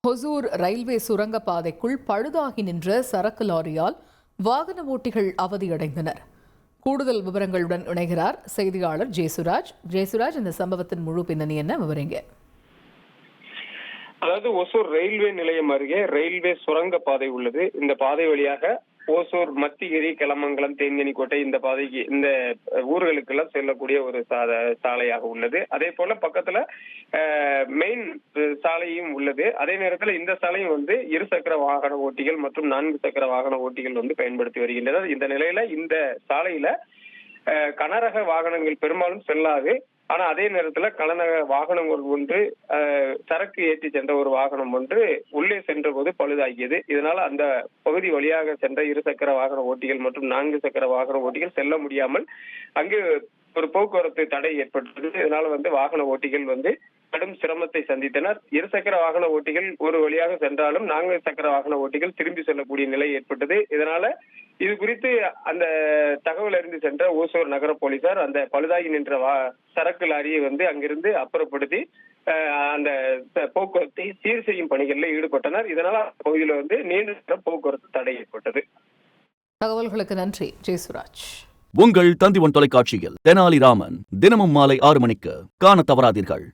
Hosur railway சுரங்கப்பாதைக்குள் பழுதாகி நின்ற சரக்கு லாரியால் வாகன ஓட்டிகள் அவதியடைந்தனர். கூடுதல் விவரங்களுடன் இணைகிறார் செய்தியாளர் ஜெயசுராஜ். ஜெயசுராஜ், இந்த சம்பவத்தின் முழு பின்னணி என்ன, விவரிங்க. அதாவது ஒசூர் ரயில்வே நிலையம் அருகே ரயில்வே சுரங்க பாதை உள்ளது. இந்த பாதை வழியாக ஓசூர், மத்திகிரி, கிளமங்கலம், தேன்கனிக்கோட்டை இந்த பாதைக்கு இந்த ஊர்களுக்கெல்லாம் செல்லக்கூடிய ஒரு சாலையாக உள்ளது. அதே போல பக்கத்துல மெயின் சாலையும் உள்ளது. அதே நேரத்தில் இந்த சாலையும் இருசக்கர வாகன ஓட்டிகள் மற்றும் 4 சக்கர வாகன ஓட்டிகள் பயன்படுத்தி வருகின்றனர். இந்த நிலையில இந்த சாலையில கனரக வாகனங்கள் பெரும்பாலும் செல்லாது. ஆனா அதே நேரத்துல கனரக வாகனம் ஒன்று சரக்கு ஏற்றி சென்ற ஒரு வாகனம் உள்ளே சென்ற போது பழுதாகியது. இதனால அந்த பகுதி வழியாக சென்ற 2 சக்கர வாகன ஓட்டிகள் மற்றும் 4 சக்கர வாகன ஓட்டிகள் செல்ல முடியாமல் அங்கு ஒரு போக்குவரத்து தடை ஏற்பட்டது. இதனால வாகன ஓட்டிகள் கடும் சிரமத்தை சந்தித்தனர். 2 சக்கர வாகன ஓட்டிகள் ஒரு வழியாக சென்றாலும் 4 சக்கர வாகன ஓட்டிகள் திரும்பி செல்லக்கூடிய நிலை ஏற்பட்டது. இதனால இது குறித்து அந்த தகவல் அறிந்து சென்ற ஓசூர் நகர போலீசார் அந்த பழுதாகி நின்ற சரக்கு லாரியை அங்கிருந்து அப்புறப்படுத்தி அந்த போக்குவரத்தை சீர் செய்யும் பணிகளில் ஈடுபட்டனர். இதனால பகுதியில் நீண்ட போக்குவரத்து தடை ஏற்பட்டது. தகவல்களுக்கு நன்றி ஜெயசுராஜ். உங்கள் தந்திவன் தொலைக்காட்சியில் தெனாலிராமன் தினமும் மாலை 6 மணிக்கு காண தவறாதீர்கள்.